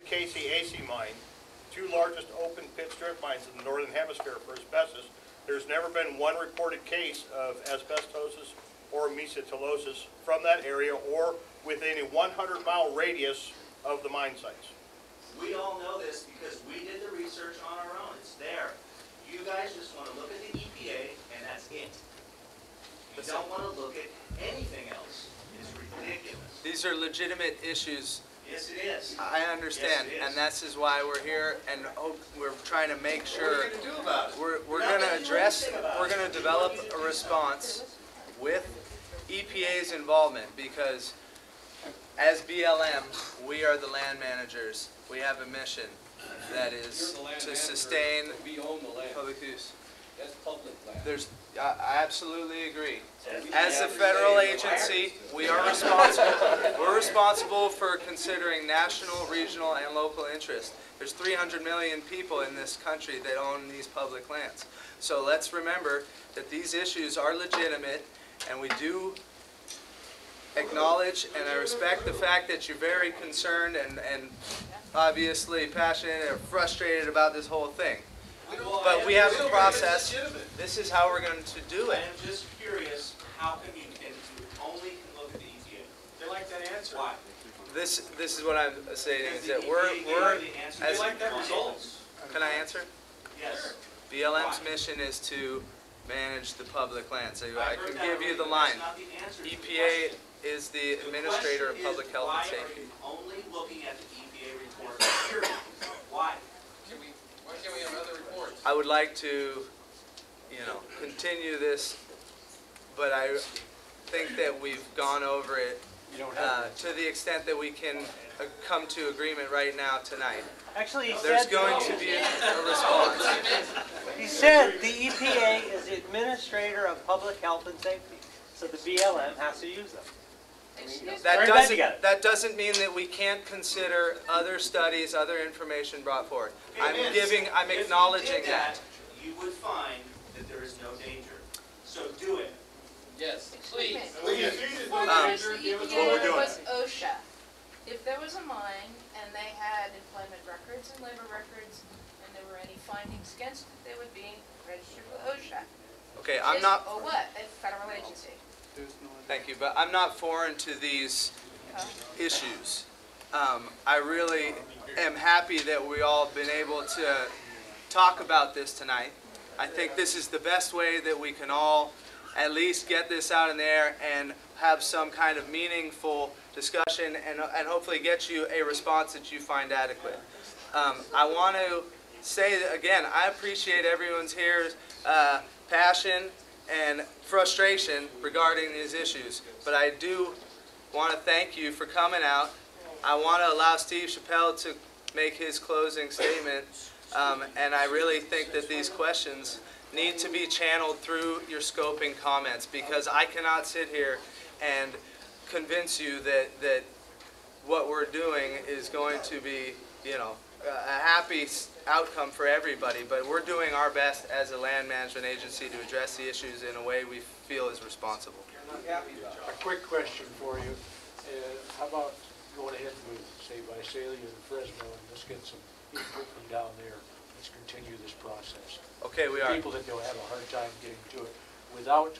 KCAC mine, two largest open pit strip mines in the northern hemisphere for asbestos. There's never been one reported case of asbestosis or mesotelioma from that area or within a 100-mile radius of the mine sites. We all know this because we did the research on our own. It's there. You guys just want to look at the EPA and that's it. You don't want to look at anything else. It's ridiculous. These are legitimate issues. Yes, it is. I understand, yes, and this is why we're here, and we're trying to make sure. What are you going to do about it? We're going to address. We're going to develop a response with EPA's involvement because, as BLM, we are the land managers. We have a mission that is to sustain public use. That's public land. I absolutely agree. As a federal agency, we are responsible. We're responsible for considering national, regional, and local interests. There's 300 million people in this country that own these public lands. So let's remember that these issues are legitimate, and we do acknowledge and I respect the fact that you're very concerned and obviously passionate or frustrated about this whole thing. But we have a process. This is how we're going to do it. I am just curious, how come you only can look at the EPA? They like that answer. Why? This is what I'm saying is that we're They like that results. Can I answer? Yes. BLM's mission is to manage the public land. So I can give you the line. EPA is the administrator of public health and safety. Why are you only looking at the EPA report? Period. Why? Why can't we have other reports? I would like to, continue this, but I think that we've gone over it to the extent that we can come to agreement right now tonight. Actually, There's going to be a response. He said the EPA is the administrator of public health and safety, so the BLM has to use them. That doesn't mean that we can't consider other studies, other information brought forward. I'm acknowledging that. You would find that there is no danger. So do it. Yes, please. Before there was the EPA, there was OSHA. If there was a mine and they had employment records and labor records, and there were any findings against it, they would be registered with OSHA. Okay, I'm not. Or what? A federal agency. Thank you, but I'm not foreign to these issues. I really am happy that we all been able to talk about this tonight. I think this is the best way that we can all at least get this out in the air and have some kind of meaningful discussion and hopefully get you a response that you find adequate. I want to say that, again, I appreciate everyone's here passion and frustration regarding these issues, but I do want to thank you for coming out. I want to allow Steve Chappelle to make his closing statement, and I really think that these questions need to be channeled through your scoping comments, because I cannot sit here and convince you that what we're doing is going to be, a happy outcome for everybody, but we're doing our best as a land management agency to address the issues in a way we feel is responsible. A quick question for you. How about going ahead with, say, Visalia and Fresno, and let's get some input from down there. Let's continue this process. Okay, we are. People that don't have a hard time getting to it without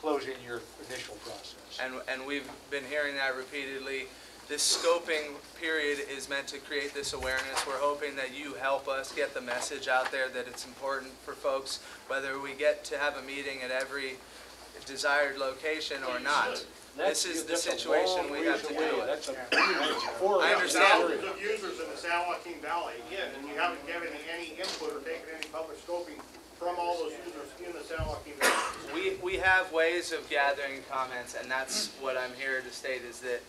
closing your initial process. And we've been hearing that repeatedly. This scoping period is meant to create this awareness. We're hoping that you help us get the message out there that it's important for folks, whether we get to have a meeting at every desired location or not. This is the situation we have to deal with. I understand. Thousands of users in the San Joaquin Valley, again, and you haven't given any input or taken any public scoping from all those users in the San Joaquin Valley. We have ways of gathering comments, and that's what I'm here to state, is that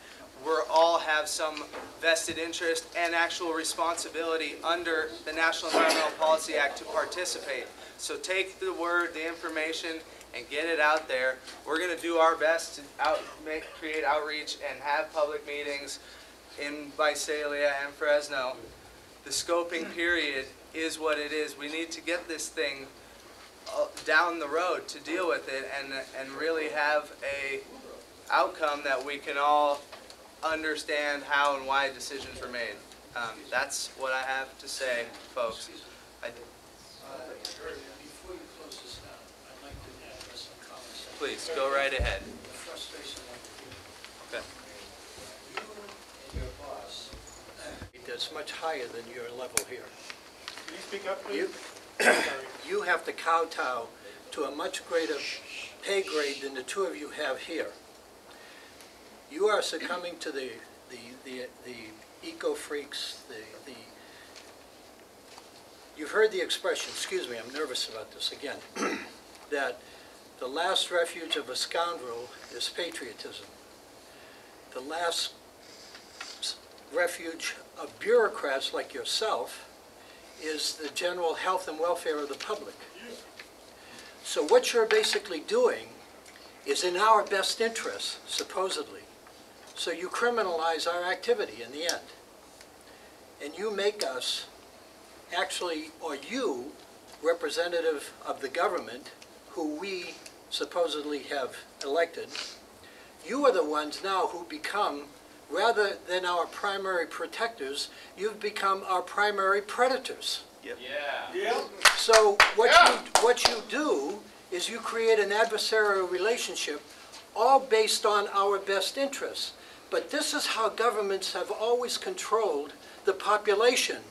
we all have some vested interest and actual responsibility under the National Environmental Policy Act to participate. So take the word, the information, and get it out there. We're going to do our best to create outreach and have public meetings in Visalia and Fresno. The scoping period is what it is. We need to get this thing down the road to deal with it and really have a outcome that we can all understand how and why decisions were made. That's what I have to say, folks. Before you close this down, I'd like to address some comments. Please, go right ahead. The frustration that you Okay. feel. You and your boss, that's much higher than your level here. Can you speak up, please? You have to kowtow to a much greater pay grade than the two of you have here. You are succumbing to the eco freaks, you've heard the expression, excuse me, I'm nervous about this again, that the last refuge of a scoundrel is patriotism. The last refuge of bureaucrats like yourself is the general health and welfare of the public. So what you're basically doing is in our best interest, supposedly. So you criminalize our activity in the end. And you make us actually, or you, representative of the government, who we supposedly have elected, you are the ones now who become, rather than our primary protectors, you've become our primary predators. Yeah. So what you do is you create an adversarial relationship all based on our best interests. But this is how governments have always controlled the population.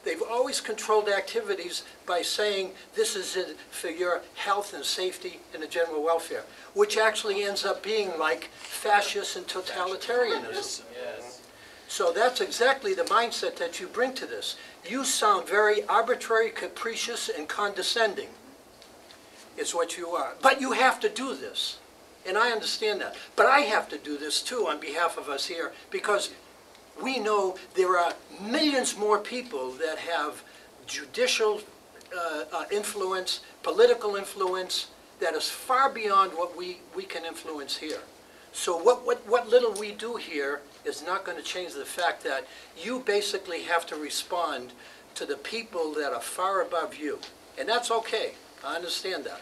They've always controlled activities by saying this is it for your health and safety and the general welfare, which actually ends up being like fascist and totalitarianism. Yes. So that's exactly the mindset that you bring to this. You sound very arbitrary, capricious, and condescending, is what you are. But you have to do this, and I understand that. But I have to do this too on behalf of us here, because we know there are millions more people that have judicial influence, political influence, that is far beyond what we can influence here. So what little we do here is not going to change the fact that you basically have to respond to the people that are far above you. And that's okay. I understand that.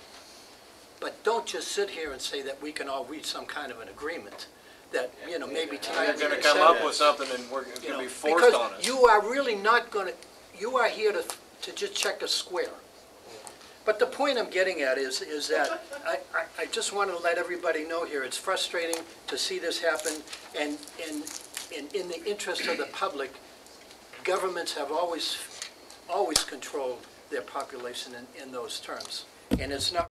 But don't just sit here and say that we can all reach some kind of an agreement that, you know, maybe tonight You're we going to can come set up with something and it's going to be forced because on us. you are really not going to, you are here to just check a square. But the point I'm getting at is that I just want to let everybody know here, it's frustrating to see this happen, and in the interest of the public, governments have always controlled their population in those terms. And it's not